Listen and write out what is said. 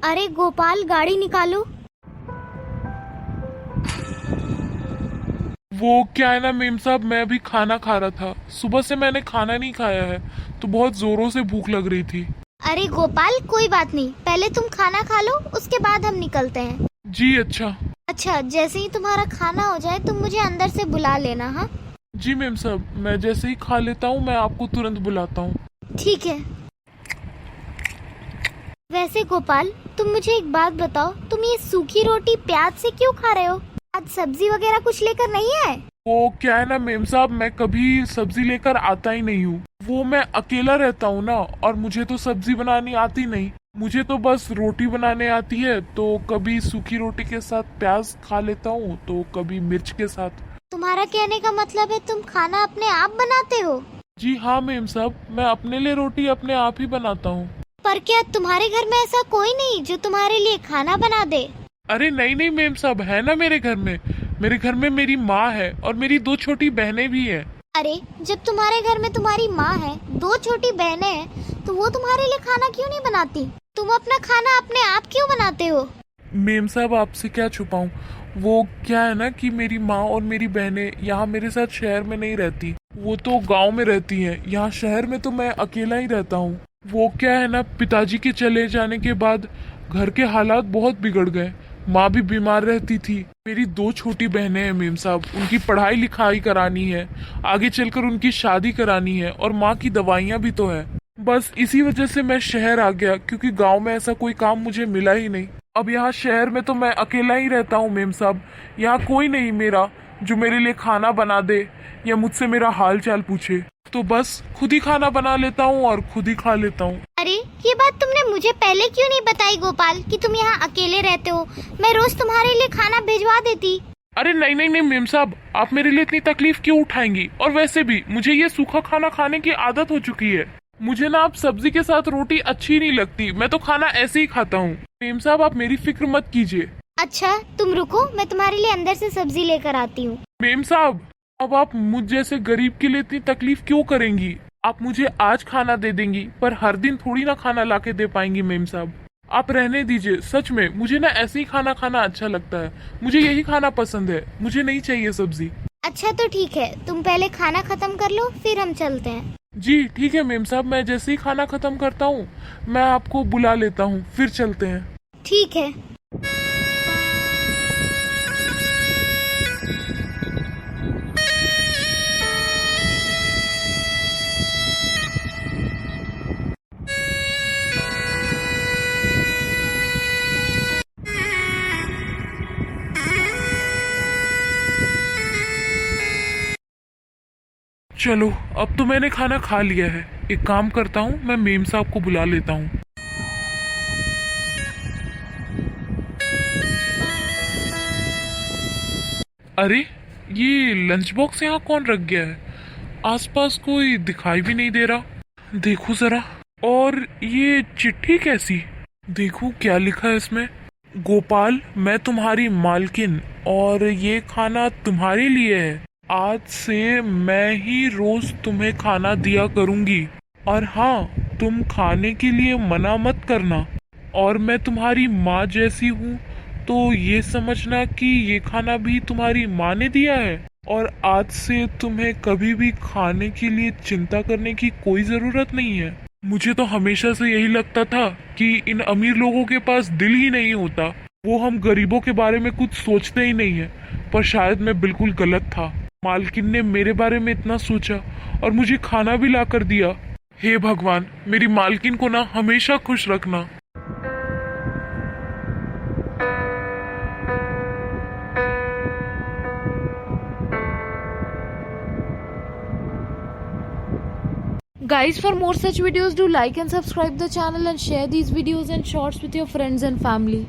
अरे गोपाल, गाड़ी निकालो। वो क्या है ना मेम साहब, मैं अभी खाना खा रहा था। सुबह से मैंने खाना नहीं खाया है तो बहुत जोरों से भूख लग रही थी। अरे गोपाल, कोई बात नहीं, पहले तुम खाना खा लो, उसके बाद हम निकलते हैं। जी अच्छा। अच्छा, जैसे ही तुम्हारा खाना हो जाए तुम मुझे अंदर से बुला लेना। हाँ जी मेम साहब, मैं जैसे ही खा लेता हूँ मैं आपको तुरंत बुलाता हूँ। ठीक है। वैसे गोपाल, तुम मुझे एक बात बताओ, तुम ये सूखी रोटी प्याज से क्यों खा रहे हो? आज सब्जी वगैरह कुछ लेकर नहीं आए? वो क्या है ना मेम साहब, मैं कभी सब्जी लेकर आता ही नहीं हूँ। वो मैं अकेला रहता हूँ ना, और मुझे तो सब्जी बनानी आती नहीं। मुझे तो बस रोटी बनाने आती है, तो कभी सूखी रोटी के साथ प्याज खा लेता हूँ तो कभी मिर्च के साथ। तुम्हारा कहने का मतलब है तुम खाना अपने आप बनाते हो? जी हाँ मेम साहब, मैं अपने लिए रोटी अपने आप ही बनाता हूँ। पर क्या तुम्हारे घर में ऐसा कोई नहीं जो तुम्हारे लिए खाना बना दे? अरे नहीं नहीं मेम साहब, है ना मेरे घर में। मेरे घर में मेरी माँ है और मेरी 2 छोटी बहनें भी है। अरे, जब तुम्हारे घर में तुम्हारी माँ है, 2 छोटी बहनें हैं, तो वो तुम्हारे लिए खाना क्यों नहीं बनाती? तुम अपना खाना अपने आप क्यों बनाते हो? मेम साहब आपसे क्या छुपाऊं। वो क्या है ना कि मेरी माँ और मेरी बहनें यहाँ मेरे साथ शहर में नहीं रहती। वो तो गांव में रहती हैं। यहाँ शहर में तो मैं अकेला ही रहता हूँ। वो क्या है ना, पिताजी के चले जाने के बाद घर के हालात बहुत बिगड़ गए। माँ भी बीमार रहती थी। मेरी 2 छोटी बहनें हैं मेम साहब, उनकी पढ़ाई लिखाई करानी है, आगे चलकर उनकी शादी करानी है, और माँ की दवाइयाँ भी तो है। बस इसी वजह से मैं शहर आ गया, क्योंकि गांव में ऐसा कोई काम मुझे मिला ही नहीं। अब यहाँ शहर में तो मैं अकेला ही रहता हूँ मेम साहब। यहाँ कोई नहीं मेरा जो मेरे लिए खाना बना दे या मुझसे मेरा हाल चाल पूछे। तो बस खुद ही खाना बना लेता हूँ और खुद ही खा लेता हूँ। अरे, ये बात तुमने मुझे पहले क्यों नहीं बताई गोपाल कि तुम यहाँ अकेले रहते हो? मैं रोज तुम्हारे लिए खाना भिजवा देती। अरे नहीं नहीं नहीं मेम साहब, आप मेरे लिए इतनी तकलीफ क्यों उठाएंगी? और वैसे भी मुझे ये सूखा खाना खाने की आदत हो चुकी है। मुझे ना आप सब्जी के साथ रोटी अच्छी नहीं लगती। मैं तो खाना ऐसे ही खाता हूँ। मेम साहब आप मेरी फिक्र मत कीजिए। अच्छा, तुम रुको, मैं तुम्हारे लिए अंदर से सब्जी लेकर आती हूँ। मेम साहब, अब आप मुझ जैसे गरीब के लिए इतनी तकलीफ क्यों करेंगी? आप मुझे आज खाना दे देंगी, पर हर दिन थोड़ी ना खाना लाके दे पाएंगी मेम साहब। आप रहने दीजिए। सच में मुझे ना ऐसे ही खाना खाना अच्छा लगता है। मुझे यही खाना पसंद है, मुझे नहीं चाहिए सब्जी। अच्छा तो ठीक है, तुम पहले खाना खत्म कर लो, फिर हम चलते हैं। जी ठीक है मेम साहब, मैं जैसे ही खाना खत्म करता हूँ मैं आपको बुला लेता हूँ, फिर चलते हैं। ठीक है। चलो, अब तो मैंने खाना खा लिया है। एक काम करता हूँ, मैं मेम साहब को बुला लेता हूँ। अरे, ये लंच बॉक्स यहाँ कौन रख गया है? आसपास कोई दिखाई भी नहीं दे रहा। देखो जरा। और ये चिट्ठी कैसी? देखो क्या लिखा है इसमें। गोपाल, मैं तुम्हारी मालकिन और ये खाना तुम्हारे लिए है। आज से मैं ही रोज तुम्हें खाना दिया करूंगी। और हाँ, तुम खाने के लिए मना मत करना। और मैं तुम्हारी माँ जैसी हूँ, तो ये समझना कि ये खाना भी तुम्हारी माँ ने दिया है। और आज से तुम्हें कभी भी खाने के लिए चिंता करने की कोई जरूरत नहीं है। मुझे तो हमेशा से यही लगता था कि इन अमीर लोगों के पास दिल ही नहीं होता। वो हम गरीबों के बारे में कुछ सोचते ही नहीं है। पर शायद मैं बिल्कुल गलत था। मालकिन ने मेरे बारे में इतना सोचा और मुझे खाना भी ला कर दिया। हे भगवान, मेरी मालकिन को ना हमेशा खुश रखना। Guys, for more such videos, do like and subscribe the channel and share these videos and shorts with your friends and family.